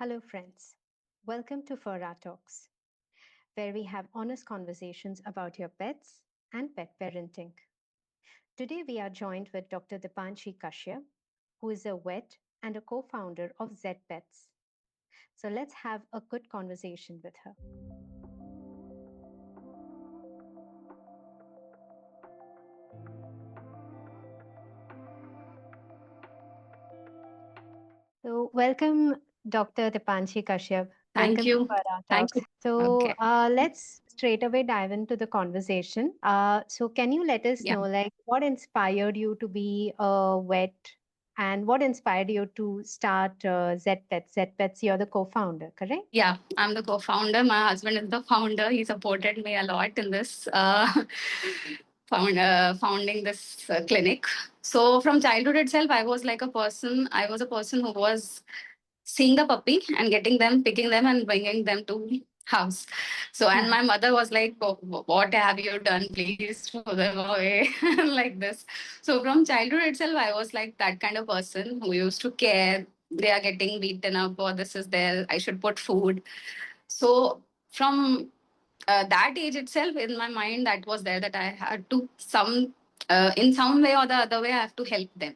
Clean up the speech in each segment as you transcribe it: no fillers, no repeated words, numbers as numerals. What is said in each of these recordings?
Hello, friends. Welcome to FurHour Talks, where we have honest conversations about your pets and pet parenting. Today, we are joined with Dr. Deepanshi Kashyap, who is a vet and a co founder of Z Pets. So, let's have a good conversation with her. So, welcome, Dr. Deepanshi Kashyap. Thank Welcome to you. FurHour Thank Talks. you. So, Okay. let's straight away dive into the conversation. So, can you let us Yeah. know, like, what inspired you to be a vet, and what inspired you to start Z Pets? Z Pets, you're the co-founder, correct? Yeah. I'm the co-founder. My husband is the founder. He supported me a lot in this founding this clinic. So from childhood itself, I was a person who was seeing the puppy and getting them, picking them and bringing them to house. So, and my mother was like, what have you done? Please throw them away like this. So from childhood itself, I was like that kind of person who used to care. They are getting beaten up or this is there. I should put food. So from that age itself, in my mind, that was there that I had to in some way or the other way, I have to help them.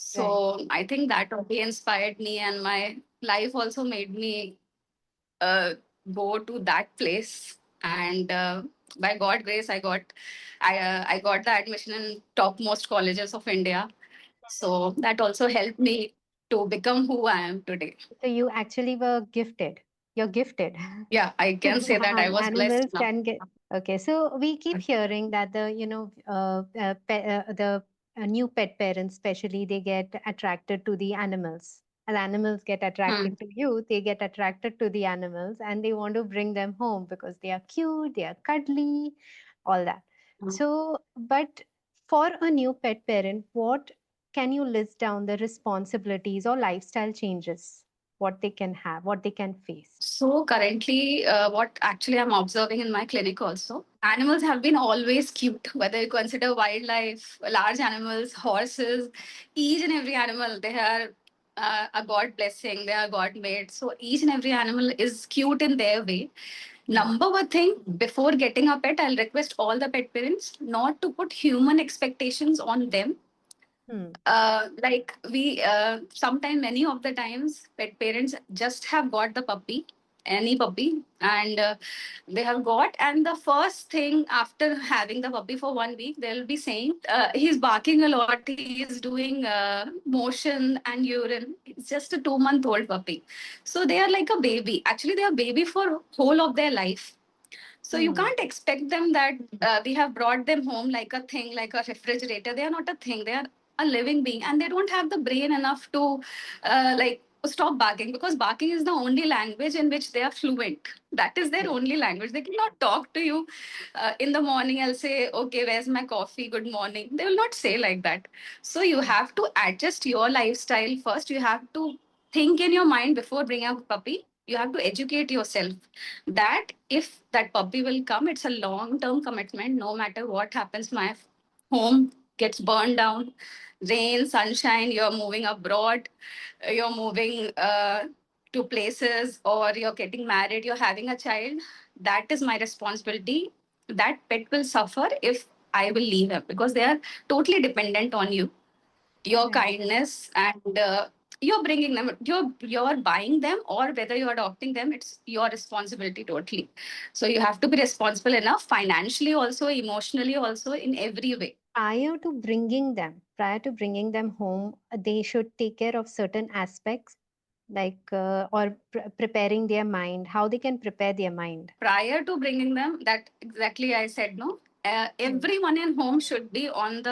Right. So I think that really inspired me, and my life also made me uh, go to that place. And by God grace, I got the admission in topmost colleges of India. So that also helped me to become who I am today. So, you actually were gifted. You're gifted. Yeah, I can say that I was blessed Animals now. can get okay. So we keep hearing that the new pet parents, especially, they get attracted to the animals. As animals get Hmm. attracted to you, they get attracted to the animals, and they want to bring them home because they are cute, they are cuddly, all that. So, but for a new pet parent, what can you list down the responsibilities or lifestyle changes? What they can have, what they can face? So currently, what actually I'm observing in my clinic also, animals have been always cute. Whether you consider wildlife, large animals, horses, each and every animal, they are a God blessing. They are God made. So each and every animal is cute in their way. Hmm. Number one thing, before getting a pet, I'll request all the pet parents not to put human expectations on them. Hmm. Like we sometimes many of the times pet parents just have got the puppy, any puppy, and they have got, and the first thing after having the puppy for 1 week, they'll be saying he's barking a lot, he is doing motion and urine. It's just a 2 month old puppy, so they are like a baby. Actually they are baby for whole of their life. So you Hmm. can't expect them that we have brought them home like a thing, like a refrigerator. They are not a thing. They are a living being, and they don't have the brain enough to like stop barking, because barking is the only language in which they are fluent. That is their Right. only language. They cannot talk to you in the morning. I'll say, okay, where's my coffee? Good morning. They will not say like that. So you Hmm. have to adjust your lifestyle first. You have to think in your mind before bringing a puppy. You have to educate yourself that if that puppy will come, it's a long term commitment. No matter what happens, my home gets burned down, rain, sunshine, you're moving abroad, you're moving to places, or you're getting married, you're having a child, that is my responsibility. That pet will suffer if I will leave him, because they are totally dependent on you, your Right. kindness, and you're bringing them, you're buying them, or whether you're adopting them, it's your responsibility totally. So you have to be responsible enough, financially also, emotionally also, in every way. Prior to bringing them home, they should take care of certain aspects, like preparing their mind, how they can prepare their mind. Prior to bringing them, that exactly I said, no, Hmm. everyone in home should be on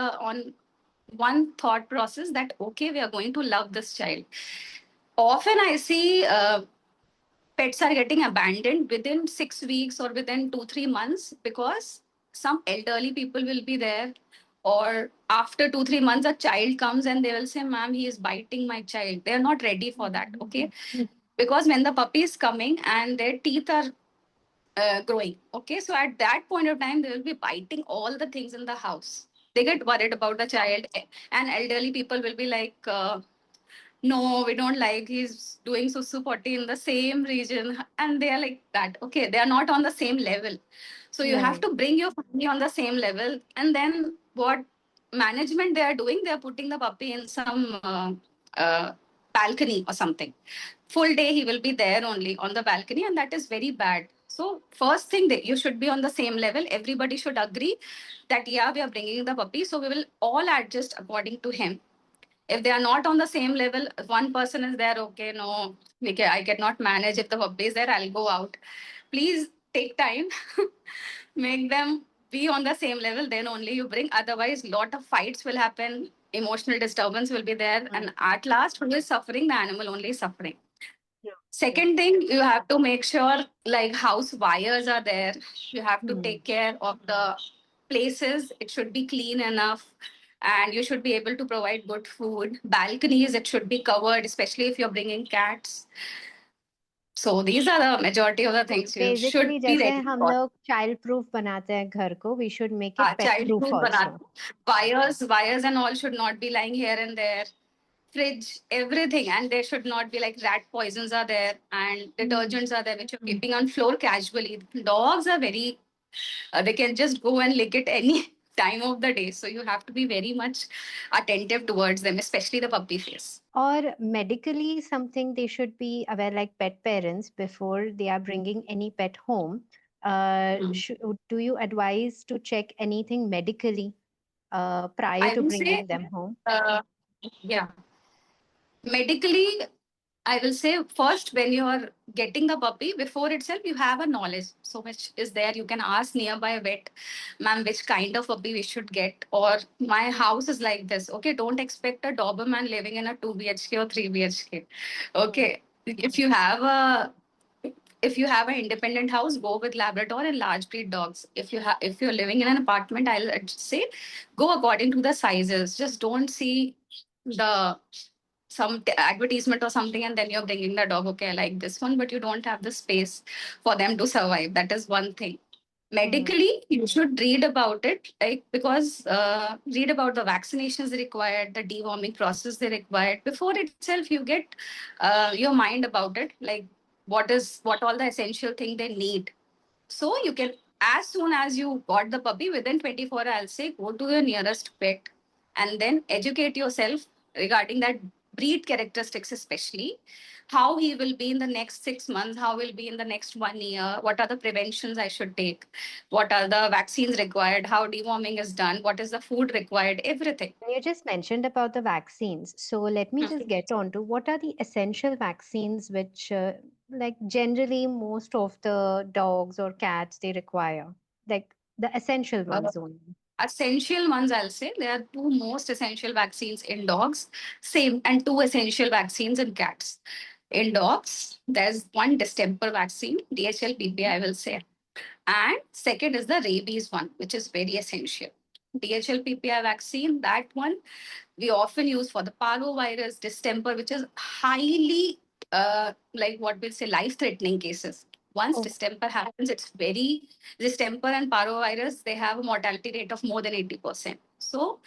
one thought process that okay, we are going to love this child. Often I see pets are getting abandoned within 6 weeks or within 2 3 months, because some elderly people will be there, or after 2 3 months a child comes and they will say, ma'am, he is biting my child. They are not ready for that. Okay, because when the puppy is coming and their teeth are growing, okay, so at that point of time they will be biting all the things in the house. They get worried about the child, and elderly people will be like no, we don't like he's doing susu potty in the same region. And they are like that. Okay, they are not on the same level. So you have Right. to bring your family on the same level. And then what management they are doing, they are putting the puppy in some balcony or something. Full day he will be there only on the balcony, and that is very bad. So first thing that you should be on the same level. Everybody should agree that yeah, we are bringing the puppy, so we will all adjust according to him. If they are not on the same level, if one person is there, okay, no, I cannot manage. If the puppy is there, I'll go out. Please take time, make them be on the same level, then only you bring. Otherwise, lot of fights will happen, emotional disturbance will be there, Mm. and at last, who is suffering? The animal only is suffering. True. True. Second thing, you have to make sure like house wires are there. You have to Hmm. take care of the places. It should be clean enough, and you should be able to provide good food. Balconies, it should be covered, especially if you're bringing cats. So these are the majority of the things you should basically be जैसे ready हम for. लोग child proof बनाते हैं घर को, we should make it pet Child proof proof also. banana. Wires and all should not be lying here and there. Fridge, everything, and there should not be like rat poisons are there and detergents are there which you're keeping on floor casually. Dogs are very, they can just go and lick it any time of the day. So you have to be very much attentive towards them, especially the puppy face. Or medically, something they should be aware, like pet parents, before they are bringing any pet home. Mm. Do you advise to check anything medically prior I to will say, bringing them home? uh, yeah, medically, I will say first when you are getting the puppy, before itself you have a knowledge. So much is there. You can ask nearby vet, ma'am, which kind of puppy we should get, or my house is like this. Okay, don't expect a Doberman living in a 2 BHK or 3 BHK. Hmm. Okay. If you have an independent house, go with Labrador and large breed dogs. If you're living in an apartment, I'd say go according to the sizes. Just don't see the advertisement or something and then you're bringing the dog. Okay, I like this one, but you don't have the space for them to survive. That is one thing. Hmm. Medically, you should read about it, like because read about the vaccinations required, the deworming process they required. Before itself, you get your mind about it, like what all the essential thing they need. So you can, as soon as you got the puppy, within 24 hours, I'll say go to your nearest vet and then educate yourself regarding that breed characteristics, especially how he will be in the next 6 months, how will be in the next 1 year, what are the preventions I should take, what are the vaccines required, how deworming is done, what is the food required, everything. You just mentioned about the vaccines. So let me just get on to what are the essential vaccines which, like generally, most of the dogs or cats they require, like the essential Uh, ones only. Essential ones, I'll say there are two most essential vaccines in dogs, same, and two essential vaccines in cats. In dogs, there's one distemper vaccine, DHL I will say, and second is the rabies one, which is very essential. DHL vaccine, that one we often use for the parvovirus, distemper, which is highly, like what we'll say, life threatening cases. Once Oh, distemper happens, it's very, distemper and parvovirus, they have a mortality rate of more than 80%. So,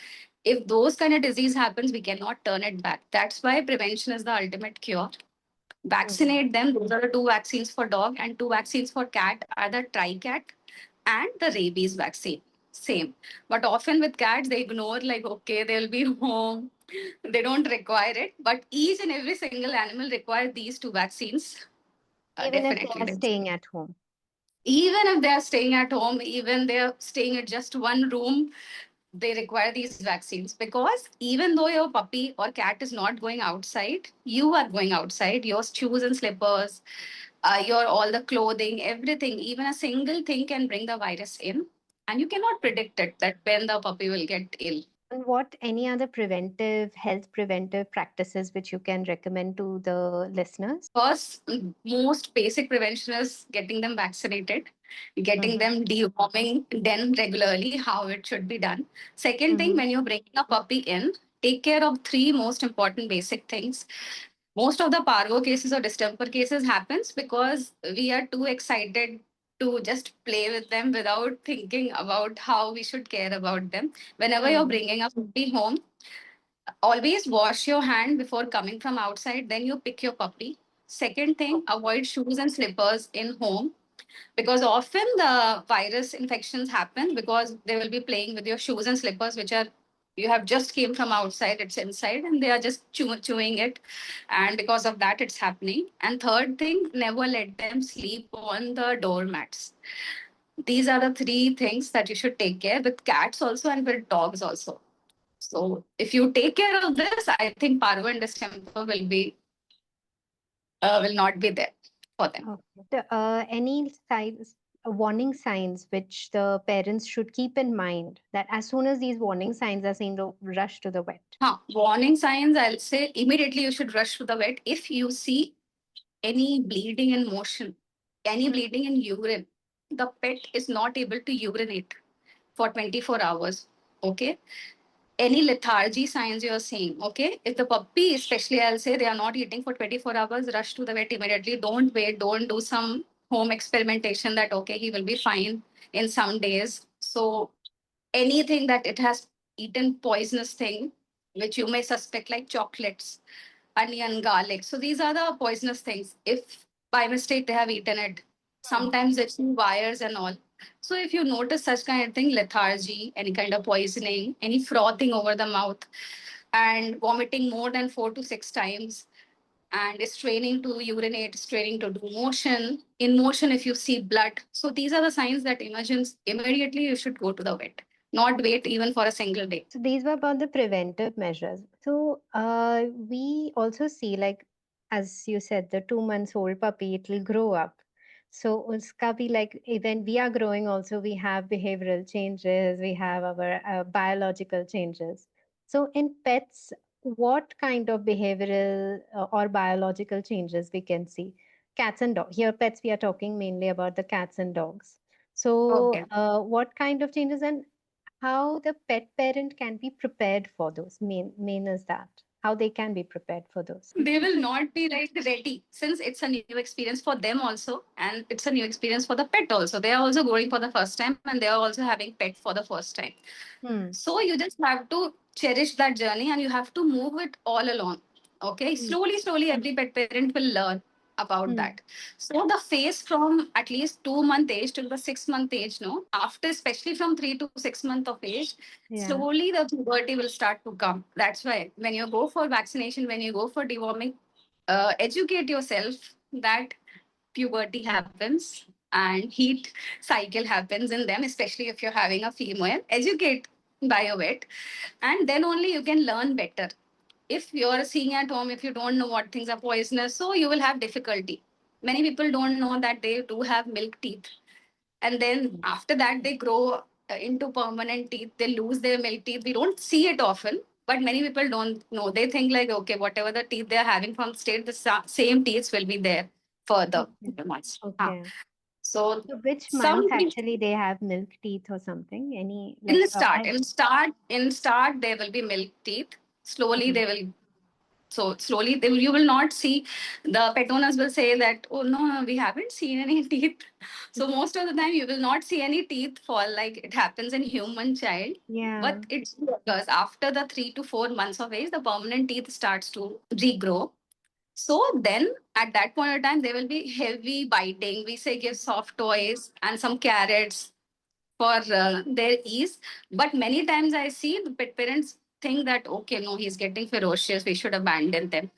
if those kind of disease happens, we cannot turn it back. That's why prevention is the ultimate cure. mhm. Vaccinate them. Those are the two vaccines for dog, and two vaccines for cat are the tricat and the rabies vaccine. Same. But often with cats, they ignore, like, okay, they'll be home. They don't require it. But each and every single animal requires these two vaccines. Even if they Definitely. are staying at home. Even if they're staying at home, even they're staying at just one room, they require these vaccines, because even though your puppy or cat is not going outside, you are going outside. Your shoes and slippers, your all the clothing, everything, even a single thing can bring the virus in, and you cannot predict it that when the puppy will get ill. And what any other preventive, health preventive practices which you can recommend to the listeners? First, most basic prevention is getting them vaccinated, getting Mm-hmm. them deworming done regularly, how it should be done. Second thing, Mm-hmm. when you're bringing a puppy in, take care of three most important basic things. Most of the parvo cases or distemper cases happens because we are too excited to just play with them without thinking about how we should care about them. Whenever you're Mm-hmm. bringing a puppy home, Always wash your hand before coming from outside, then you pick your puppy. Second thing, avoid shoes and slippers in home, because often the virus infections happen because they will be playing with your shoes and slippers, which are, you have just came from outside, it's inside, and they are just chewing it, and because of that it's happening. And third thing, never let them sleep on the doormats. These are the three things that you should take care with cats also and with dogs also. So if you take care of this, I think parvo and distemper will not be there for them. Okay. Any signs, warning signs which the parents should keep in mind that as soon as these warning signs are seen, to rush to the vet? Warning signs, I'll say immediately you should rush to the vet if you see any bleeding in motion, any Mm. bleeding in urine. The pet is not able to urinate for 24 hours. Okay. Any lethargy signs you're seeing. Okay. If the puppy, especially, I'll say they are not eating for 24 hours, rush to the vet immediately. Don't wait. Don't do some home experimentation that, okay, he will be fine in some days. So anything that it has eaten poisonous thing, which you may suspect, like chocolates, onion, garlic. So these are the poisonous things. If by mistake they have eaten it, Mm. sometimes it's in wires and all. So if you notice such kind of thing, lethargy, any kind of poisoning, any frothing over the mouth, and vomiting more than 4 to 6 times, and straining to urinate, straining to do motion. In motion, if you see blood. So these are the signs that emergence immediately you should go to the vet, not wait even for a single day. So these were about the preventive measures. So we also see, like, as you said, the 2 months old puppy, it will grow up. So uska bhi, like, when we are growing also, we have behavioral changes, we have our biological changes. So in pets, what kind of behavioral or biological changes we can see? Cats and dogs. Here, pets, we are talking mainly about the cats and dogs. So Okay. what kind of changes, and how the pet parent can be prepared for those? Main is that how they can be prepared for those. They will not be like ready, since it's a new experience for them also, and it's a new experience for the pet also. They are also going for the first time, and they are also having pet for the first time. Hmm. So you just have to cherish that journey, and you have to move it all along. Okay, Hmm. slowly, every pet parent will learn about Hmm. that. So the phase from at least 2 month age to the 6 month age, no, after especially from 3 to 6 month of age, Yeah. slowly the puberty will start to come. That's why when you go for vaccination, when you go for deworming, educate yourself that puberty happens and heat cycle happens in them, especially if you're having a female. Educate by a vet, and then only you can learn better. If you're seeing at home, if you don't know what things are poisonous, so you will have difficulty. Many people don't know that they do have milk teeth, and then after that they grow into permanent teeth. They lose their milk teeth. We don't see it often, but many people don't know. They think like, okay, whatever the teeth they're having from state, the same teeth will be there further Okay. months. Okay. So So which month some teeth actually they have milk teeth or something? Any in like the start, I. in start there will be milk teeth. Slowly Mhm. they will, so slowly you will not see. The pet owners will say that, oh no, we haven't seen any teeth. So most of the time you will not see any teeth fall like it happens in human child. Yeah. But it's because after the 3 to 4 months of age, the permanent teeth starts to regrow. So then at that point of time, there will be heavy biting. We say give soft toys and some carrots for their ease. But many times I see the pet parents think that, okay, no, he's getting ferocious, we should abandon them.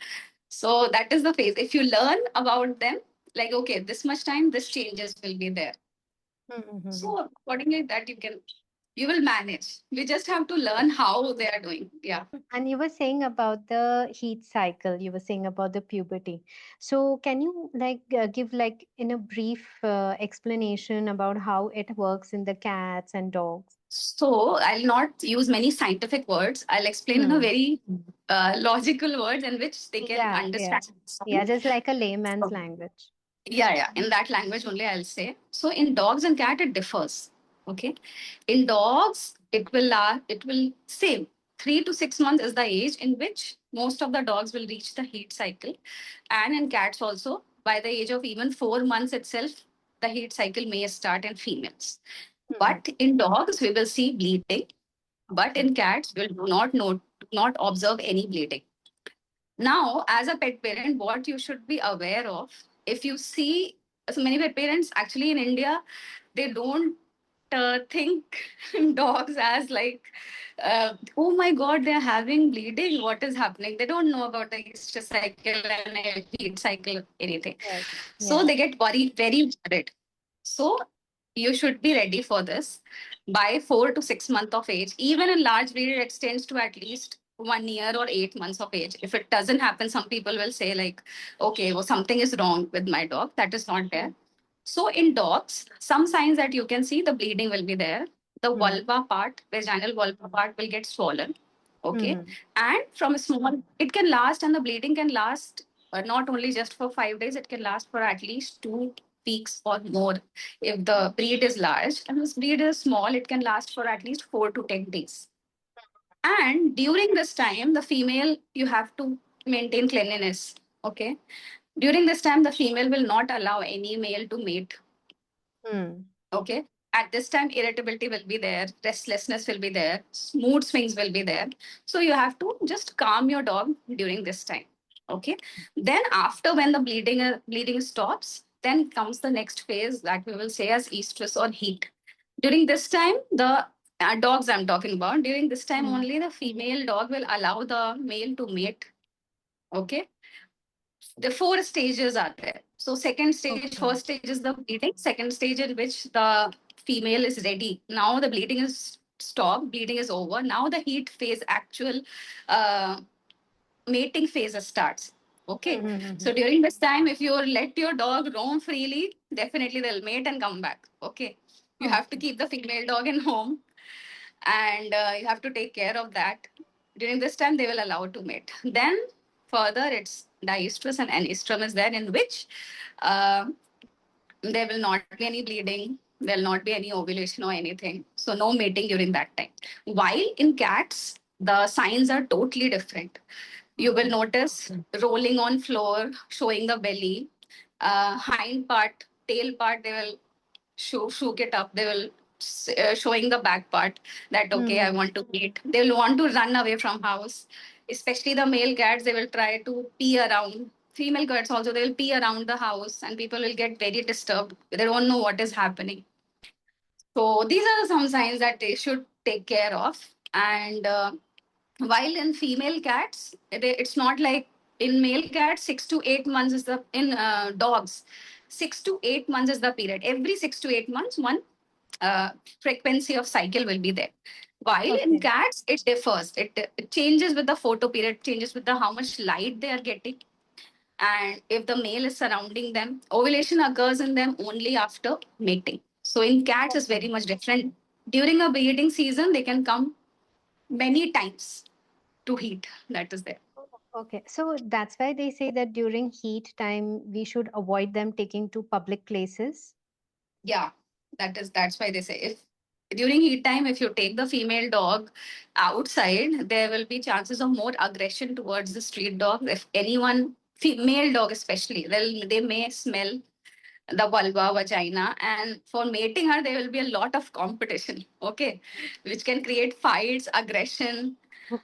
So that is the phase. If you learn about them, like, okay, this much time, this changes will be there. Mm-hmm. So accordingly, that you will manage. We just have to learn how they are doing. Yeah. And you were saying about the heat cycle. You were saying about the puberty. So can you like give like in a brief explanation about how it works in the cats and dogs? So I'll not use many scientific words. I'll explain in a Hmm. very logical words in which they can Yeah, yeah, understand. yeah. Just like a layman's language. Yeah. In that language only, I'll say. So in dogs and cat, it differs. Okay. In dogs, it will same. 3 to 6 months is the age in which most of the dogs will reach the heat cycle. And in cats also, by the age of even 4 months itself, the heat cycle may start in females. Hmm. But in dogs, we will see bleeding. But Okay. in cats, we will do not know. not observe any bleeding. Now, as a pet parent, what you should be aware of, if you see, so many pet parents actually in India, they don't think dogs as like, oh my God, they're having bleeding. What is happening? They don't know about the estrous cycle and a heat cycle, anything. Right. So Yeah. they get very worried. So you should be ready for this by 4 to 6 months of age. Even in large breed, it extends to at least 1 year or 8 months of age. If it doesn't happen, some people will say like, okay, well, something is wrong with my dog. That is not there. So in dogs, some signs that you can see, the bleeding will be there. The Mm-hmm. vulva part, vaginal vulva part will get swollen. Okay. Mm-hmm. And from a small, it can last, and the bleeding can last not only just for 5 days, it can last for at least 2 weeks or more. If the breed is large and this breed is small, it can last for at least 4 to 10 days. And during this time, the female, you have to maintain cleanliness. Okay. During this time, the female will not allow any male to mate. Mm. Okay. At this time, irritability will be there, restlessness will be there, mood swings will be there. So you have to just calm your dog during this time. Okay. Then after when the bleeding stops, then comes the next phase that we will say as estrus or heat. During this time, the dogs I'm talking about, during this time Mm. only the female dog will allow the male to mate. Okay. The 4 stages are there. So second stage, Okay. first stage is the bleeding. Second stage in which the female is ready. Now the bleeding is stopped. Bleeding is over. Now the heat phase, actual uh, mating phase starts. Okay. Mm-hmm. So during this time, if you let your dog roam freely, definitely they'll mate and come back. Okay. You have to Okay. keep the female dog in home, and you have to take care of that. During this time, they will allow to mate. Then further, it's diestrus and anistrum is there, in which uh, there will not be any bleeding, there will not be any ovulation or anything. So no mating during that time. While in cats, the signs are totally different. You will Okay. notice rolling on floor, showing the belly, hind part, tail part, they will shook it up. They will showing the back part that okay, I Mm-hmm. want to eat. They will want to run away from house. Especially the male cats, they will try to pee around. Female cats also, they will pee around the house, and people will get very disturbed. They don't know what is happening. So these are some signs that they should take care of. And while in female cats, it's not like in male cats, 6 to 8 months is the in dogs. 6 to 8 months is the period. Every 6 to 8 months, one uh, frequency of cycle will be there. While in Okay. cats, it differs. It changes with the photo period, changes with the how much light they are getting, and if the male is surrounding them. Ovulation occurs in them only after mating. So in cats, is Okay. very much different. During a breeding season, they can come many times to heat. That is there. Okay. So that's why they say that during heat time, we should avoid them taking to public places. Yeah, that's why they say if during heat time, if you take the female dog outside, there will be chances of more aggression towards the street dog. If anyone, female dog especially, they may smell the vulva, vagina, and for mating her, there will be a lot of competition. Okay, which can create fights, aggression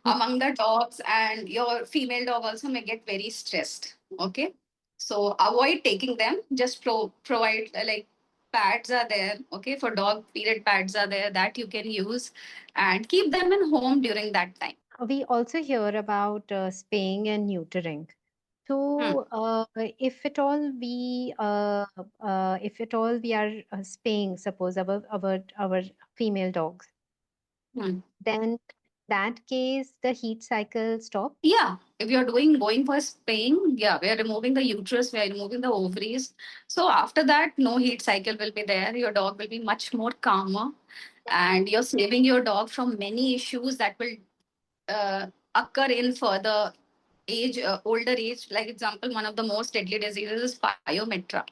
among the dogs, and your female dog also may get very stressed. Okay, so avoid taking them. Just provide like pads are there. Okay, for dog, period pads are there that you can use, and keep them in home during that time. We also hear about spaying and neutering. Hmm. So, if at all we are spaying, suppose our female dogs, Hmm. then that case the heat cycle stops. Yeah, if you're doing going for spaying, yeah, we are removing the uterus, we are removing the ovaries. So after that, no heat cycle will be there. Your dog will be much more calmer, and you're saving your dog from many issues that will occur in further age, older age. Like example, one of the most deadly diseases is pyometra,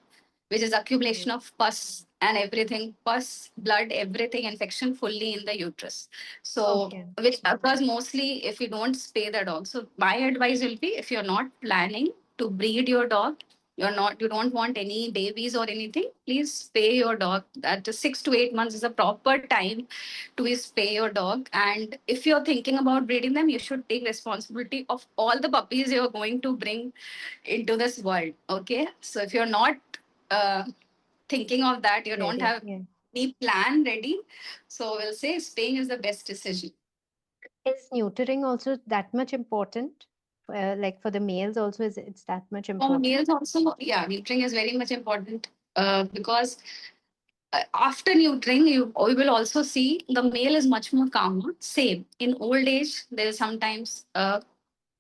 which is accumulation Mm. of pus and everything, pus, blood, everything, infection fully in the uterus. So, Okay. which occurs mostly if you don't spay the dog. So, my advice will be if you're not planning to breed your dog, you don't want any babies or anything, please spay your dog. That 6 to 8 months is a proper time to spay your dog. And if you're thinking about breeding them, you should take responsibility of all the puppies you're going to bring into this world. Okay, so if you're not uh, thinking of that, you don't Ready. have Yeah. any plan ready, so we'll say spaying is the best decision. Is neutering also that much important? Like for the males also, is it's that much For important? males also, yeah, neutering is very much important, because after neutering, you will also see the male is much more calmer. Same in old age, there is sometimes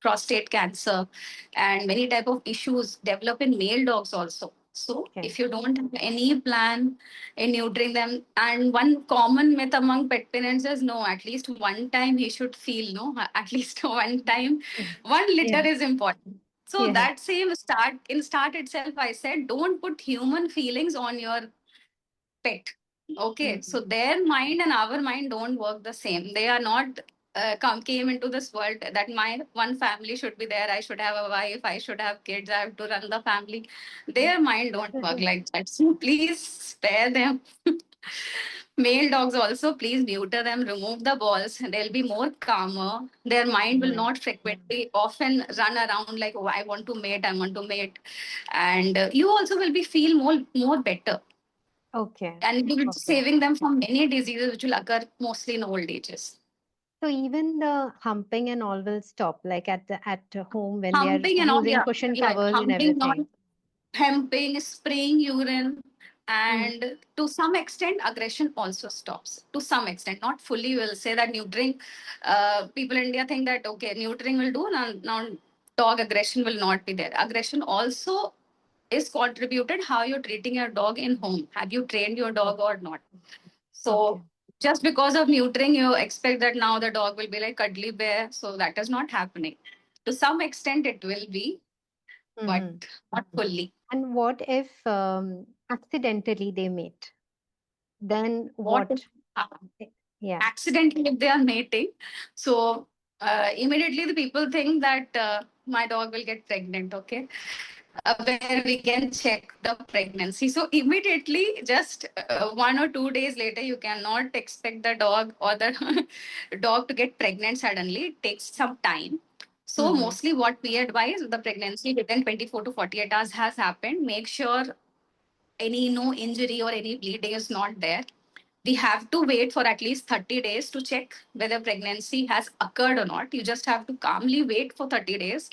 prostate cancer and many type of issues develop in male dogs also. So Okay. if you don't have any plan in neutering them, and one common myth among pet parents is no, at least one time he should feel, no, at least one time, one Yeah. litter is important. So Yeah. that same start itself, I said, don't put human feelings on your pet. Okay, so Mhm. their mind and our mind don't work the same. They are not came into this world that my one family should be there. I should have a wife. I should have kids. I have to run the family. Their mind don't work like that. So please spare them. Male dogs also, please neuter them, remove the balls. They'll be more calmer. Their mind will Mhm. not frequently often run around like, oh, I want to mate, I want to mate. And you also will be feel more better, Okay. and you will be Okay. saving them from many diseases which will occur mostly in old ages. So even the humping and all will stop, like at home when they are Humping and all, using yeah, cushion yeah, covers and humping, not everything. humping, spraying urine, Mm-hmm. and to some extent, aggression also stops. To some extent, not fully. We'll say that neutering. People in India think that okay, neutering will do now. Dog aggression will not be there. Aggression also is contributed how you're treating your dog in home. Have you trained your dog or not? Okay. So just because of neutering, you expect that now the dog will be like cuddly bear. So that is not happening. To some extent, it will be, but Mm-hmm. not fully. And what if accidentally they mate? Then What if what? Yeah. accidentally if they are mating? So immediately the people think that my dog will get pregnant. Okay, where we can check the pregnancy. So immediately, just 1 or 2 days later, you cannot expect the dog or the dog to get pregnant suddenly. It takes some time. So Mm-hmm. mostly what we advise, the pregnancy within 24 to 48 hours has happened. Make sure any no injury or any bleeding is not there. We have to wait for at least 30 days to check whether pregnancy has occurred or not. You just have to calmly wait for 30 days.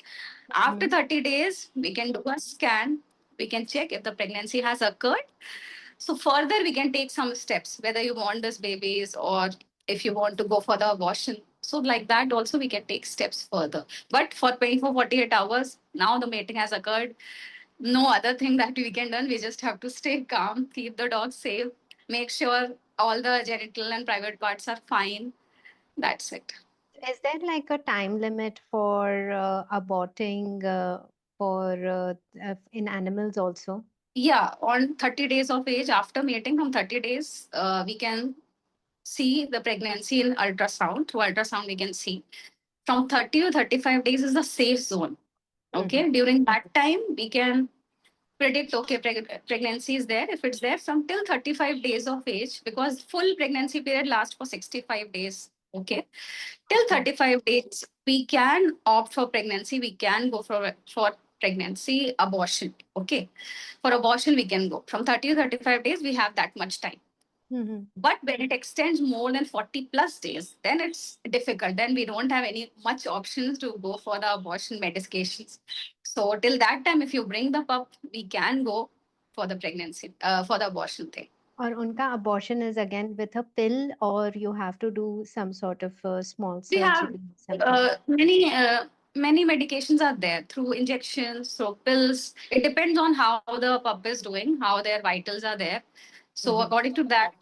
After Mm-hmm. 30 days, we can do a scan. We can check if the pregnancy has occurred. So, further, we can take some steps whether you want this babies or if you want to go for the abortion. So, like that, also, we can take steps further. But for 24, 48 hours, now the mating has occurred, no other thing that we can do. We just have to stay calm, keep the dog safe, make sure all the genital and private parts are fine. That's it. Is there like a time limit for aborting for in animals also? Yeah, on 30 days of age after mating, from 30 days, we can see the pregnancy in ultrasound. Through ultrasound, we can see. From 30 to 35 days is the safe zone. Mm-hmm. Okay, during that time, we can predict okay pregnancy is there if it's there from till 35 days of age, because full pregnancy period lasts for 65 days. Okay, till Okay. 35 days we can opt for pregnancy, we can go for pregnancy abortion. Okay, for abortion we can go from 30 to 35 days, we have that much time. Mm-hmm. But when it extends more than 40 plus days, then it's difficult. Then we don't have any much options to go for the abortion medications. So till that time, if you bring the pup, we can go for the pregnancy, for the abortion thing. Or unka abortion is again with a pill, or you have to do some sort of small We have surgery, something. many medications are there through injections, through pills. It depends on how the pup is doing, how their vitals are there. So Mm-hmm. according to that,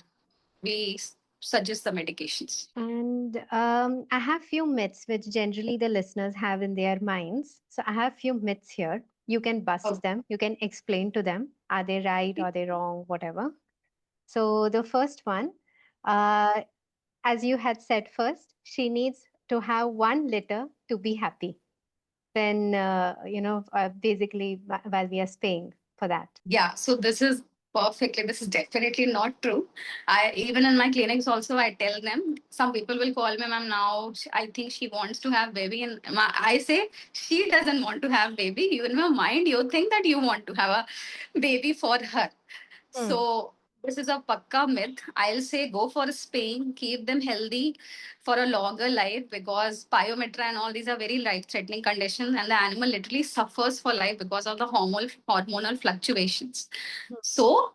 we suggest the medications. And I have few myths which generally the listeners have in their minds. So I have few myths here. You can bust them. You can explain to them. Are they right? Are they wrong? Whatever. So the first one, uh, as you had said first, she needs to have one litter to be happy. then basically while we are spaying for that. Yeah, so this is definitely not true. I even in my clinics also I tell them, some people will call me, ma'am, now I think she wants to have baby, and I say she doesn't want to have baby. You in your mind you think that you want to have a baby for her. Hmm. So this is a pakka myth. I'll say go for a spaying, keep them healthy for a longer life, because pyometra and all these are very life-threatening conditions, and the animal literally suffers for life because of the hormonal fluctuations. So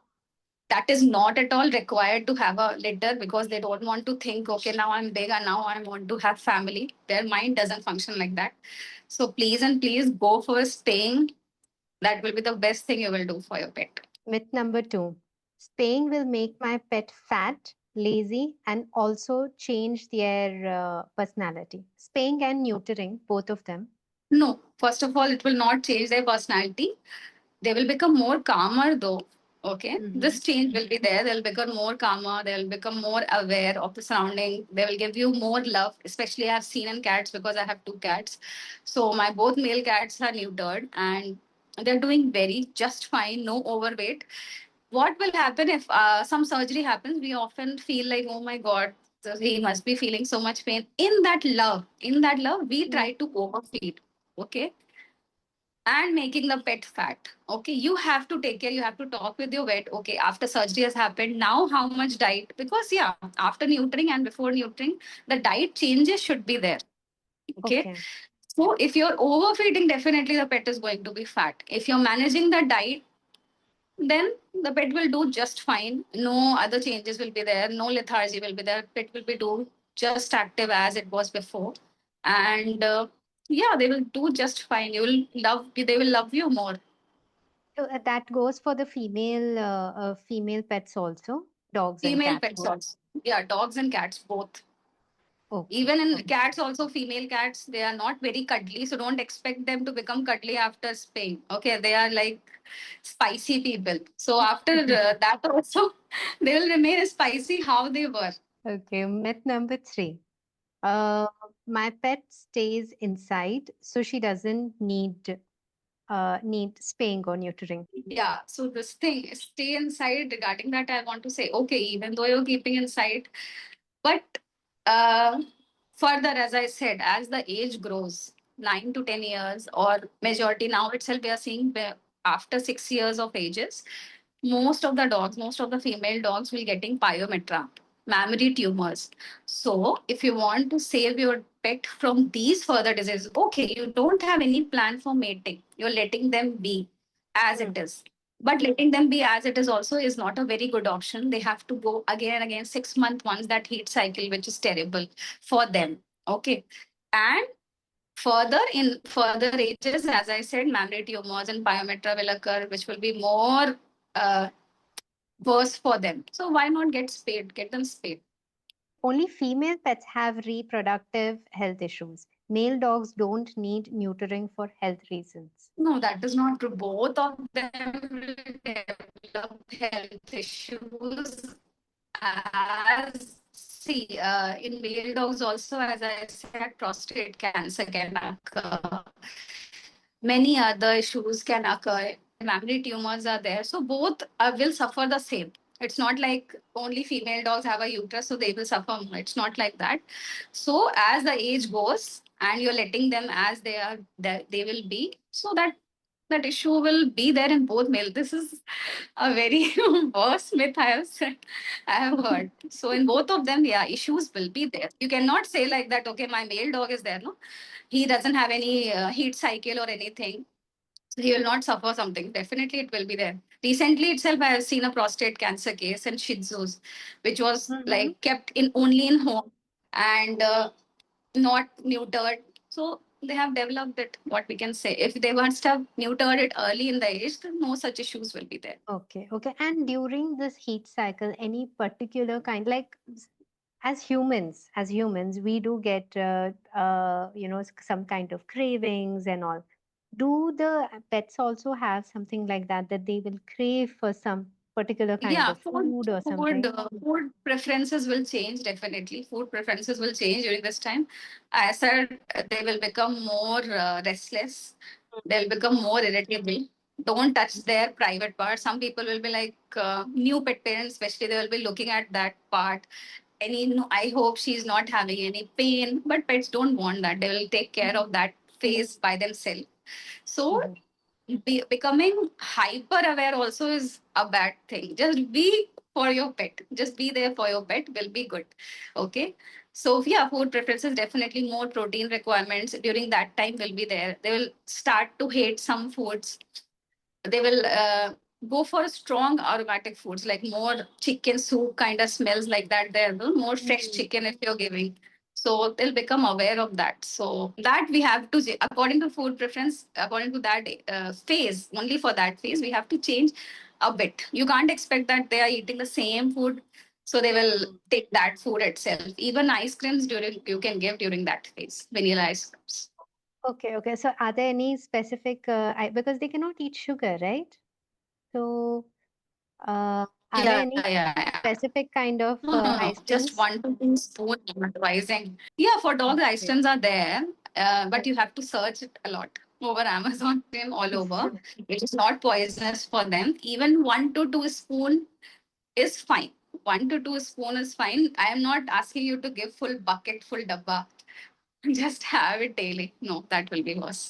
that is not at all required to have a litter, because they don't want to think, okay, now I'm big and now I want to have family. Their mind doesn't function like that. So please and please go for spaying. That will be the best thing you will do for your pet. Myth number two: spaying will make my pet fat, lazy, and also change their personality. Spaying and neutering, both of them. No, first of all, it will not change their personality. They will become more calmer though. Okay, Hmm. this change will be there. They'll become more calmer. They'll become more aware of the surrounding. They will give you more love, especially I've seen in cats, because I have two cats. So my both male cats are neutered and they're doing very just fine, no overweight. What will happen if some surgery happens? We often feel like, oh my god, so he must be feeling so much pain. In that love we try to overfeed. Okay, and making the pet fat. Okay, you have to take care. You have to talk with your vet. Okay, after surgery has happened, now how much diet? Because yeah, after neutering and before neutering, the diet changes should be there. Okay, Okay. so if you're overfeeding, definitely the pet is going to be fat. If you're managing the diet, then the pet will do just fine. No other changes will be there. No lethargy will be there. Pet will be do just active as it was before, and yeah, they will do just fine. You will love. They will love you more. So that goes for the female pets also, dogs and Female cats pets both. also. Yeah, dogs and cats both. Okay. Even in Okay. cats also, female cats, they are not very cuddly, so don't expect them to become cuddly after spaying. Okay, they are like spicy people. So after that also, they will remain spicy how they were. Okay. Myth number three. My pet stays inside, so she doesn't need spaying or neutering. Yeah, so this thing, stay inside. Regarding that, I want to say, okay, even though you're keeping inside, but uh, further, as I said, as the age grows, 9 to 10 years, or majority now itself, we are seeing after 6 years of ages, most of the female dogs will getting pyometra, mammary tumors. So, if you want to save your pet from these further diseases, okay, you don't have any plan for mating. You're letting them be as Hmm. it is. But letting them be as it is also is not a very good option. They have to go again and again 6 months once that heat cycle, which is terrible for them. Okay. And further, in further ages, as I said, mammary tumors and pyometra will occur, which will be more uh, worse for them. So why not get spayed? Get them spayed. Only female pets have reproductive health issues. Male dogs don't need neutering for health reasons. No, that is not true. Both of them will develop health issues. As see, in male dogs also, as I said, prostate cancer can occur. Many other issues can occur. Mammary tumors are there, so both will suffer the same. It's not like only female dogs have a uterus, so they will suffer more. It's not like that. So as the age goes, and you're letting them as they are, they will be. So that issue will be there in both male. This is a very worse myth I have said, I have heard. So in both of them, yeah, issues will be there. You cannot say like that. Okay, my male dog is there. No, he doesn't have any heat cycle or anything. So he will not suffer something. Definitely, it will be there. Recently itself, I have seen a prostate cancer case in Shih Tzus, which was Mm-hmm. like kept in only in home and not neutered. So they have developed it. What we can say, if they must have neutered it early in the age, then no such issues will be there. Okay, okay. And during this heat cycle, any particular kind, like as humans, we do get, some kind of cravings and all. Do the pets also have something like that, that they will crave for some? particular kind Yeah, of food or something? food preferences will change definitely. Food preferences will change during this time. I said they will become more restless. They'll become more irritable. Don't touch their private part. Some people will be like new pet parents, especially they will be looking at that part. Any, no, I hope she's not having any pain, but pets don't want that. They will take care of that phase by themselves. So Mhm. becoming hyper aware also is a bad thing. Just be for your pet. Just be there for your pet will be good. Okay. So yeah, food preferences definitely more protein requirements during that time will be there. They will start to hate some foods. They will go for strong aromatic foods like more chicken soup kind of smells like that there, no? More fresh Mm. chicken if you're giving, so they'll become aware of that. So that we have to according to food preference, according to that phase, only for that phase we have to change a bit. You can't expect that they are eating the same food, so they will Mm. take that food itself. Even ice creams during you can give during that phase, vanilla ice creams. Okay, okay. So are there any specific, because they cannot eat sugar, right? So are there Yeah, any yeah, yeah. specific kind of No. ice Just creams? 1 to 2 spoon I'm advising. Yeah, for dogs, ice Okay. creams are there, but you Okay. have to search it a lot over Amazon cream all over. It is not poisonous for them. Even 1 to 2 spoon is fine. 1 to 2 spoon is fine. I am not asking you to give full bucket, full dabba. Just have it daily. No, that will be worse.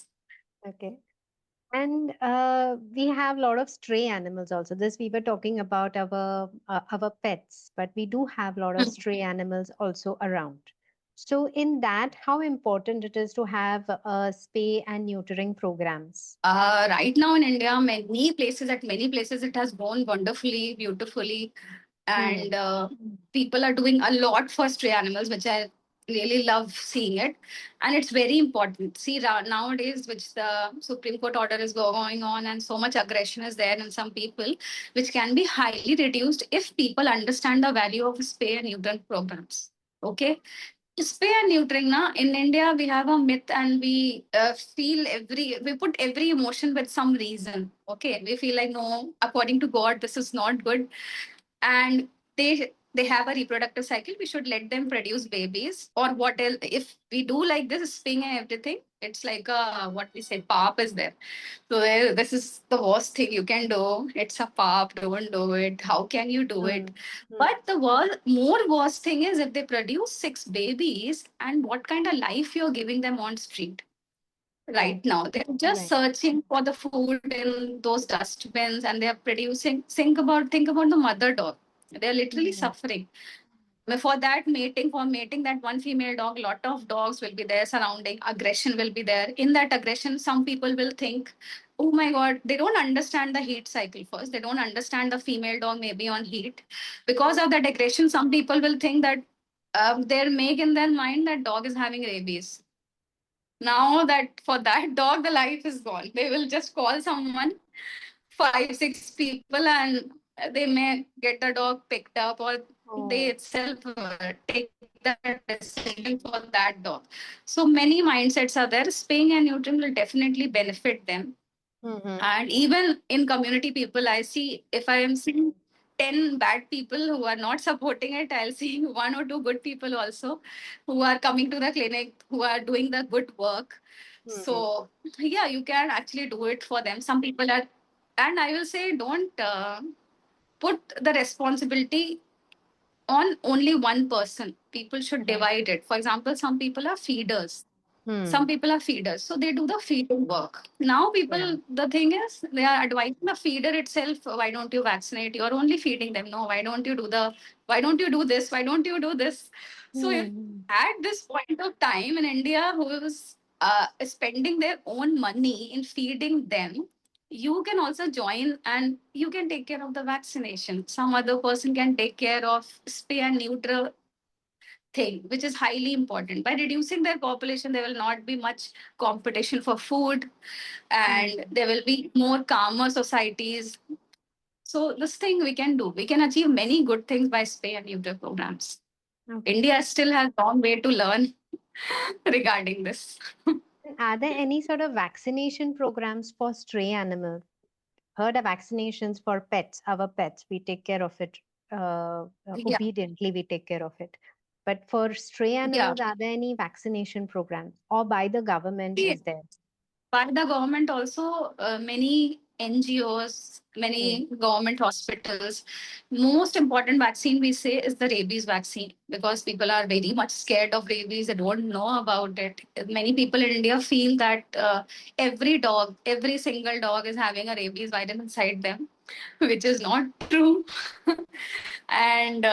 Okay. And we have a lot of stray animals also. This we were talking about our pets, but we do have a lot of stray animals also around. So in that, how important it is to have spay and neutering programs. Right now in India, many places, it has grown wonderfully, beautifully, and Hmm. people are doing a lot for stray animals, which I really love seeing it, and it's very important. See, nowadays, which the Supreme Court order is going on, and so much aggression is there in some people, which can be highly reduced if people understand the value of spay and neuter programs. Okay, spay and neutering na in India we have a myth, and we put every emotion with some reason. Okay, we feel like no, according to God this is not good, and they have a reproductive cycle, we should let them produce babies or what else. If we do like this sping and everything, it's like a what we say pop is there. So this is the worst thing you can do. It's a pop, don't do it. How can you do it? Hmm. Hmm. But the more worst thing is if they produce 6 babies, and what kind of life you're giving them on street right Right. now. They're just Right. searching for the food in those dustbins, and they're producing. Think about the mother dog. They're literally Hmm. suffering. For that mating, that one female dog, lot of dogs will be there surrounding. Aggression will be there. In that aggression, some people will think, "Oh my God!" They don't understand the heat cycle first. They don't understand the female dog may be on heat. Because of that aggression, some people will think that they're make in their mind that dog is having rabies. Now that for that dog, the life is gone. They will just call someone, 5, 6 people, and they may get the dog picked up, or they Oh. itself take that decision for that dog. So many mindsets are there. Spaying and neutering will definitely benefit them. Mm-hmm. And even in community people, I see if I am seeing 10 bad people who are not supporting it, I'll see 1 or 2 good people also who are coming to the clinic, who are doing the good work. Mm-hmm. So, yeah, you can actually do it for them. Some people are, and I will say, don't put the responsibility on only one person. People should Right. divide it. For example, some people are feeders, some Hmm. people are feeders, so they do the feeding work. Now Yeah. people, the thing is they are advising the feeder itself, why don't you vaccinate, you're only feeding them. No, why don't you do this, why don't you do this? So if Hmm. at this point of time in India who is spending their own money in feeding them, you can also join and you can take care of the vaccination. Some other person can take care of spay and neuter thing, which is highly important. By reducing their population, there will not be much competition for food, and Hmm. there will be more calmer societies. So this thing we can do. We can achieve many good things by spay and neuter programs. Okay. India still has a long way to learn regarding this. And are there any sort of vaccination programs for stray animals? heard of vaccinations for pets, our pets. We take care of it Yeah, obediently. We take care of it. But for stray yeah. animals, are there any vaccination programs, or by the government See, is there? by the government also, many NGOs, Hmm. many government hospitals. Most important vaccine we say is the rabies vaccine because people are very much scared of rabies. They don't know about it. Many people in India feel that every dog, every single dog is having a rabies virus inside them, which is not true. And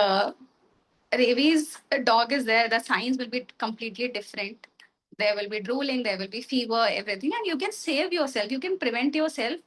rabies dog is there, the signs will be completely different. There will be drooling, there will be fever, everything, and you can save yourself. You can prevent yourself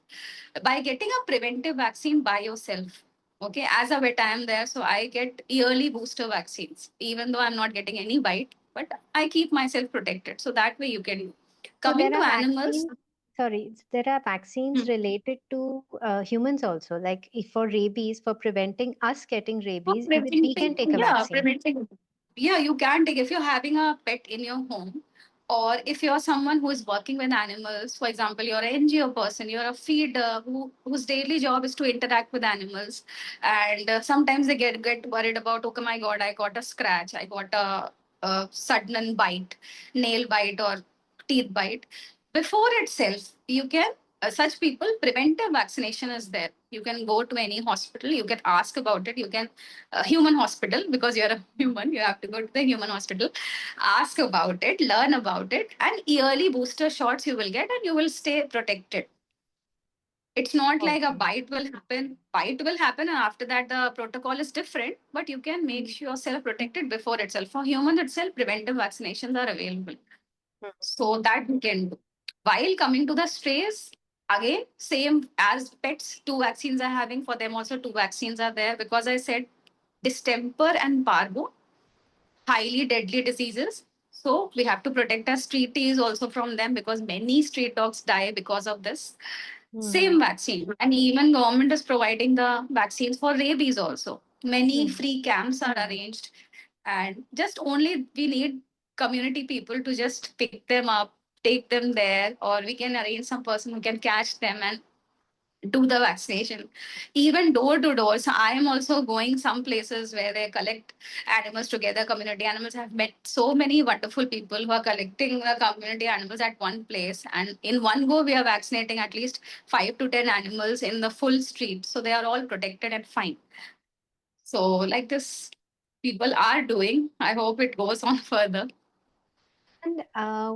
by getting a preventive vaccine by yourself. Okay, as a vet, I am there, so I get yearly booster vaccines, even though I'm not getting any bite, but I keep myself protected. So that way you can. So Coming there to are animals, vaccines. Sorry, there are vaccines hmm, related to humans also. Like if for rabies, for preventing us getting for rabies, even we can preventing, take a yeah, vaccine. preventing. Yeah, you can take if you're having a pet in your home, or if you're someone who is working with animals. For example, you're an NGO person, you're a feeder whose daily job is to interact with animals, and sometimes they get worried about, okay, my God, I got a scratch, I got a sudden bite, nail bite or teeth bite. Before itself, you can such people preventive vaccination is there. You can go to any hospital, you can ask about it. You can human hospital, because you're a human, you have to go to the human hospital, ask about it, learn about it, and yearly booster shots you will get, and you will stay protected. It's not like a Okay. bite will happen and after that the protocol is different, but you can make yourself protected before itself. For human itself, preventive vaccinations are available, Mhm. so that we can do. While coming to the strays, again, same as pets, two vaccines are having. For them also, two vaccines are there because I said distemper and parvo, highly deadly diseases. So we have to protect our streeties also from them because many street dogs die because of this. Mhm. Same vaccine, and even government is providing the vaccines for rabies also. Many Mhm. free camps are arranged, and just only we need community people to just pick them up, take them there, or we can arrange some person who can catch them and do the vaccination, even door to door. So I am also going some places where they collect animals together, community animals. Have met so many wonderful people who are collecting the community animals at one place, and in one go we are vaccinating at least 5 to 10 animals in the full street, so they are all protected and fine. So like this people are doing. I hope it goes on further. And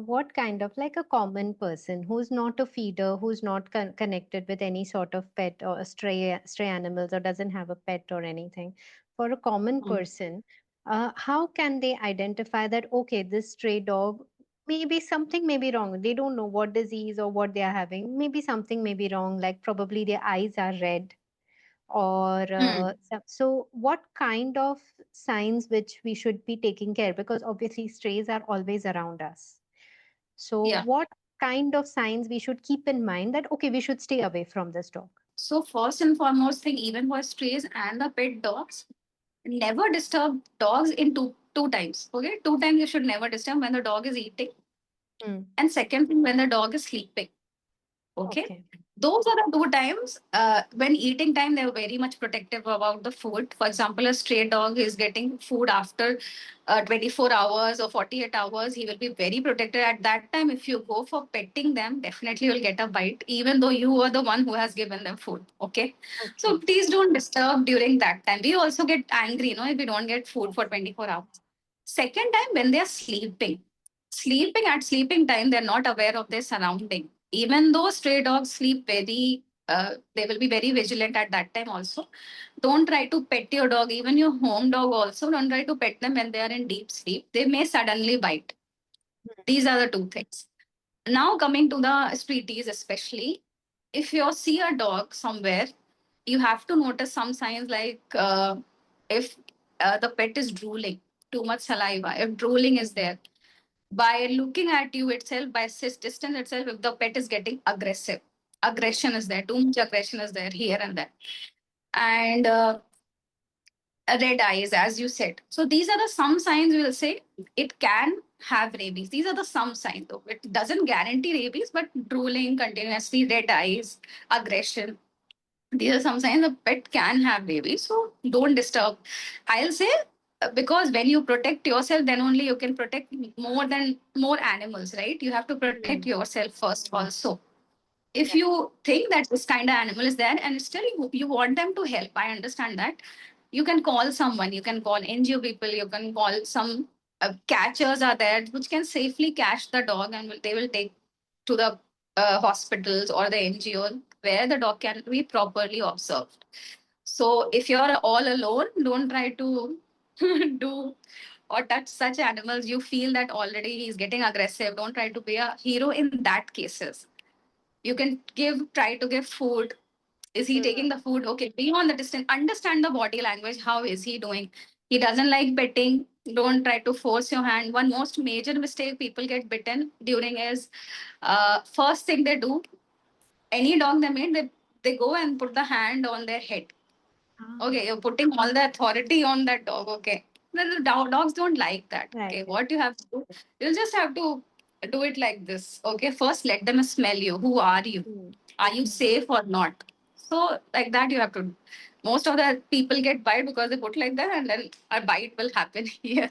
what kind of, like a common person who's not a feeder, who's not connected with any sort of pet or a stray animals, or doesn't have a pet or anything, for a common Mm. person, how can they identify that okay, this stray dog, maybe something may be wrong? They don't know what disease or what they are having. Maybe something may be wrong, like probably their eyes are red, or Hmm. so what kind of signs which we should be taking care, because obviously strays are always around us, so Yeah. what kind of signs we should keep in mind that okay, we should stay away from this dog? So first and foremost thing, even for strays and the pet dogs, never disturb dogs in two times. Okay, two times you should never disturb: when the dog is eating, Hmm. and second thing, when the dog is sleeping. Okay, Okay. those are the two times. When eating time, they're very much protective about the food. For example, a stray dog is getting food after 24 hours or 48 hours. He will be very protected at that time. If you go for petting them, definitely you'll get a bite, even though you are the one who has given them food. Okay, so Okay. please don't disturb during that time. We also get angry, if we don't get food for 24 hours. Second time, when they are sleeping. Sleeping at sleeping time, they're not aware of their surrounding. Even though stray dogs sleep very, they will be very vigilant at that time also. Don't try to pet your dog, even your home dog also. Don't try to pet them when they are in deep sleep. They may suddenly bite. These are the two things. Now coming to the streeties, especially if you see a dog somewhere, you have to notice some signs like if the pet is drooling, too much saliva, if drooling is Mhm. there, by looking at you itself, by distance itself, if the pet is getting aggressive, aggression is there, too much aggression is there here and there, and red eyes, as you said. So these are the some signs we will say it can have rabies. These are the some signs, though it doesn't guarantee rabies, but drooling continuously, red eyes, aggression. These are some signs a pet can have babies, so don't disturb. I'll say because when you protect yourself, then only you can protect more animals, right? You have to protect Hmm. yourself first also. If Right. you think that this kind of animal is there and still you want them to help, I understand that. You can call someone, you can call NGO people, you can call some catchers are there which can safely catch the dog and they will take to the hospitals or the NGO where the dog can be properly observed. So if you're all alone, don't try to do or touch such animals. You feel that already he's getting aggressive. Don't try to be a hero in that cases. You can try to give food. Is he Hmm. taking the food? Okay, be on the distance, understand the body language. How is he doing? He doesn't like betting. Don't try to force your hand. One most major mistake people get bitten during is first thing they do, any dog they meet, they go and put the hand on their head. Ah, Okay, you're putting all the authority on that dog. Okay. Then the dogs don't like that. right. Okay, what you have to do, you'll just have to do it like this. Okay, first let them smell you. Who are you? Hmm. Are you safe or not? So, like that, you have to. Most of the people get bite because they put like that, and then a bite will happen here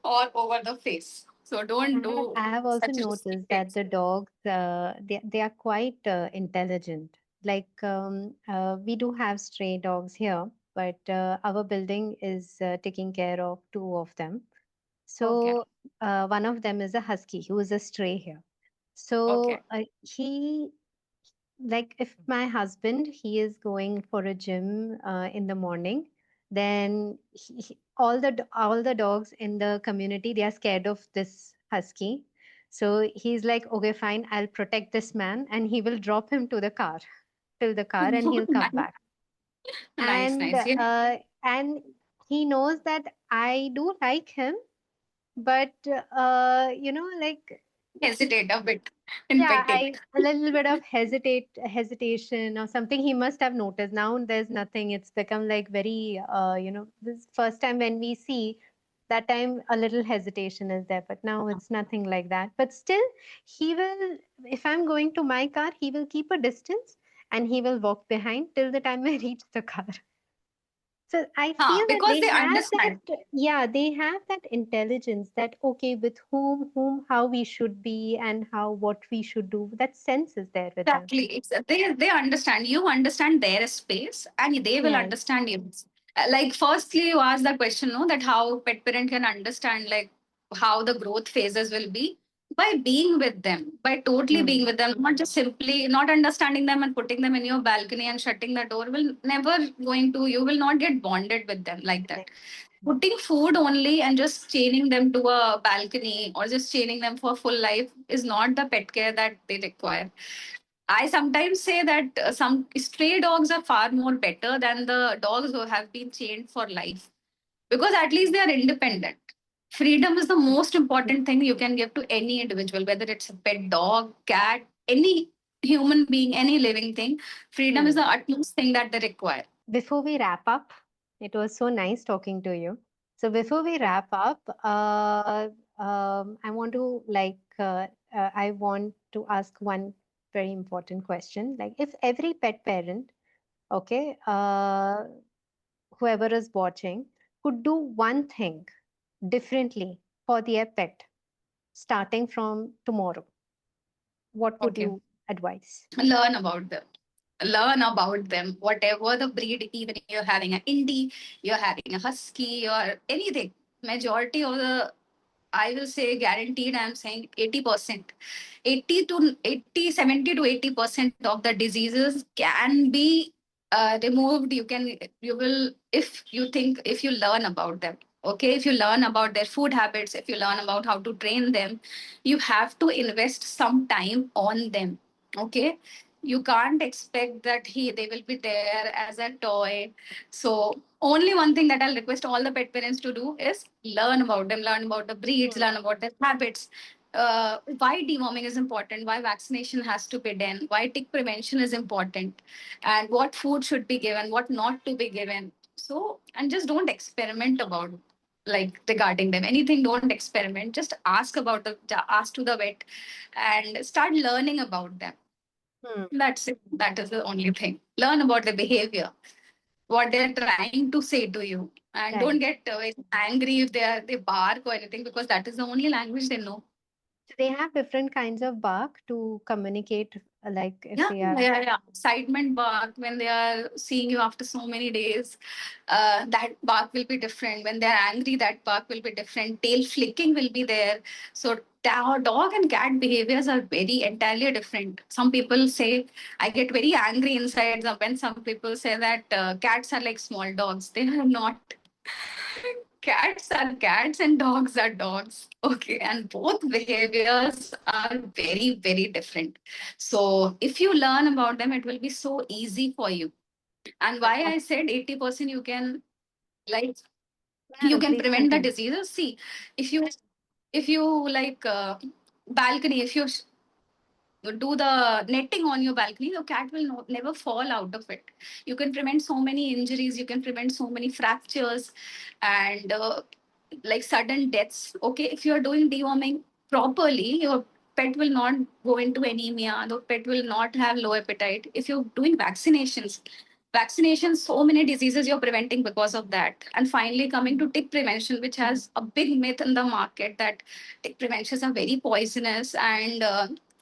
or over the face. So, don't do I have also such noticed that mistakes. the dogs, they are quite intelligent. Like we do have stray dogs here, but our building is taking care of two of them. Okay. So one of them is a husky who is a stray here. So Okay. he like if my husband he is going for a gym in the morning, then all the dogs in the community they are scared of this husky. So he's like, okay, fine, I'll protect this man, and he will drop him to the car till the car, and he'll come Nice, back. nice, And nice. Yeah. and he knows that I do like him, but like Hesitate a bit in yeah, petting. I a little bit of hesitation or something he must have noticed. Now there's nothing. It's become like very this first time when we see that time a little hesitation is there, but now it's nothing like that. But still he will, if I'm going to my car, he will keep a distance and he will walk behind till the time I reach the car. So I feel that Because they they have understand. that, yeah, they have that intelligence that, okay, with whom, how we should be and how, what we should do. That sense is there with them. Exactly. They understand. You understand their space and they will Yes. understand you. Like firstly you ask that question, no, that how pet parent can understand like how the growth phases will be by being with them, by totally being Hmm. with them, not just simply not understanding them and putting them in your balcony and shutting the door will never going to, you will not get bonded with them like that. Correct. Putting food only and just chaining them to a balcony or just chaining them for full life is not the pet care that they require. I sometimes say that some stray dogs are far more better than the dogs who have been chained for life because at least they are independent. Freedom is the most important thing you can give to any individual, whether it's a pet dog, cat, any human being, any living thing. Freedom is Hmm. the utmost thing that they require. Before we wrap up, it was so nice talking to you. So before we wrap up, I want to I want to ask one very important question. Like, if every pet parent, okay, whoever is watching, could do one thing differently for their pet starting from tomorrow, what would Okay. you advise? Learn about them. Learn about them, whatever the breed, even you're having an indie, you're having a husky or anything. Majority of the, I will say guaranteed, I'm saying 80%. 80 to 80, 70 to 80% of the diseases can be removed. You will, if you think, if you learn about them. Okay, if you learn about their food habits, if you learn about how to train them, you have to invest some time on them. Okay, you can't expect that they will be there as a toy. So only one thing that I'll request all the pet parents to do is learn about them, learn about the breeds, Hmm. learn about their habits, why deworming is important, why vaccination has to be done, why tick prevention is important, and what food should be given, what not to be given. So, and just don't experiment about like regarding them. Anything, don't experiment. Just ask about ask to the vet and start learning about them. Hmm. That's it. That is the only thing. Learn about the behavior, what they're trying to say to you, and don't Right. get angry if they bark or anything, because that is the only language they know. So they have different kinds of bark to communicate, like if Yeah, they are. yeah, yeah. Excitement bark when they are seeing you after so many days. That bark will be different. When they're angry, that bark will be different. Tail flicking will be there. So dog and cat behaviors are very entirely different. Some people say I get very angry inside. When some people say that cats are like small dogs, they are not. Cats are cats and dogs are dogs. Okay. And both behaviors are very, very different. So if you learn about them, it will be so easy for you. And why I said 80% you can, like, Yeah, you can please prevent the continue. diseases. See, if you like balcony, if you do the netting on your balcony, the cat will never fall out of it. You can prevent so many injuries, you can prevent so many fractures, and like sudden deaths. Okay, if you are doing deworming properly, your pet will not go into anemia, the pet will not have low appetite. If you're doing vaccinations, so many diseases you're preventing because of that. And finally, coming to tick prevention, which has a big myth in the market that tick preventions are very poisonous, and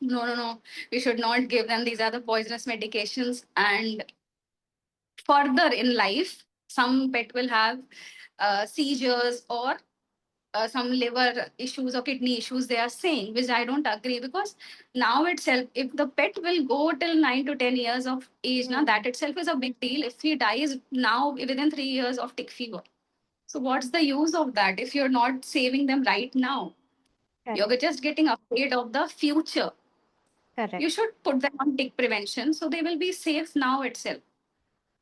no, no, no, we should not give them. These are the poisonous medications. And further in life, some pet will have seizures or some liver issues or kidney issues, they are saying, which I don't agree, because now itself, if the pet will go till 9 to 10 years of age, now Hmm. that itself is a big deal. If he dies now within 3 years of tick fever, so what's the use of that if you're not saving them right now? You're Correct. just getting afraid of the future. You Correct. should put them on tick prevention so they will be safe now itself.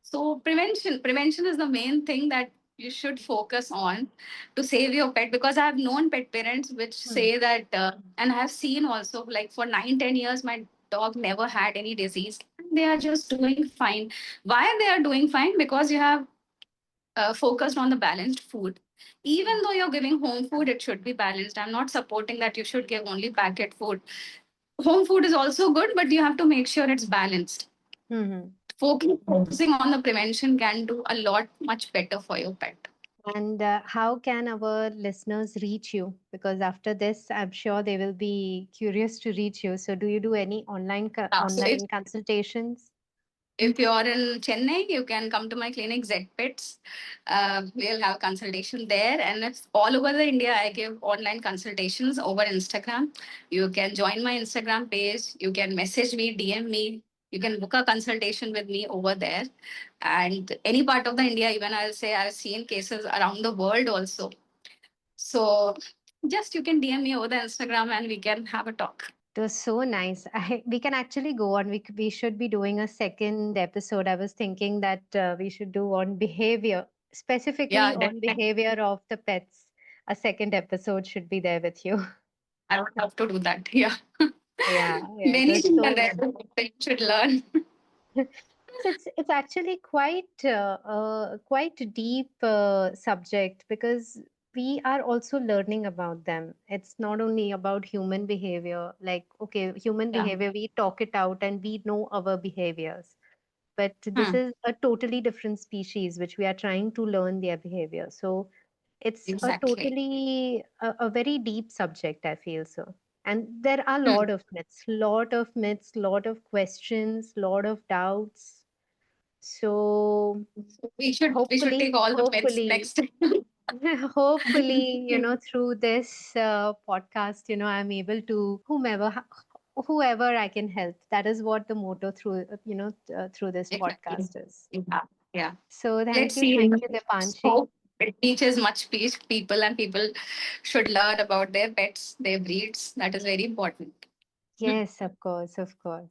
So prevention is the main thing that you should focus on to save your pet, because I have known pet parents which Hmm. say that, and I have seen also, like for 9, 10 years, my dog never had any disease. They are just doing fine. Why they are doing fine? Because you have focused on the balanced food. Even though you're giving home food, it should be balanced. I'm not supporting that you should give only packet food. Home food is also good, but you have to make sure it's balanced. Hmm. Focusing on the prevention can do a lot much better for your pet. And how can our listeners reach you? Because after this, I'm sure they will be curious to reach you. So, do you do any So if, online consultations? if you're in Chennai, you can come to my clinic, Z Pets. We'll have consultation there. And if all over the India, I give online consultations over Instagram. You can join my Instagram page. You can message me, DM me. You can book a consultation with me over there. And any part of the India, even I'll say I've seen cases around the world also. So just you can DM me over the Instagram and we can have a talk. It was so nice. We can actually go on. We should be doing a second episode. I was thinking that we should do on behavior, specifically Yeah, on definitely. behavior of the pets. A second episode should be there with you. I would love to do that. Yeah. Yeah, yeah. It Many was things are so there nice. that you should learn. So it's actually quite deep subject because we are also learning about them. It's not only about human behavior. Like, okay, human Yeah. behavior, we talk it out and we know our behaviors. But this Hmm. is a totally different species which we are trying to learn their behavior. So it's a Exactly. totally a very deep subject, I feel so. And there are a Hmm. lot of myths, lot of questions, lot of doubts. So We should take hopefully, all the myths hopefully, next time. hopefully, through this podcast, I'm able to whoever I can help. That is what the motto through this Exactly. podcast is. Yeah. Yeah. So Let's thank see. you, Dipanshi. Hope it teaches much peace people, and people should learn about their pets, their breeds. That is very important. Hmm. Yes, of course, of course.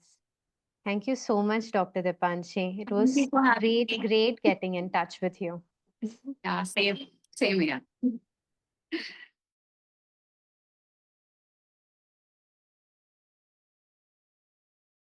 Thank you so much, Dr. Dipanshi. It Thank you was for having great, me. great getting in touch with you. Yeah, same here.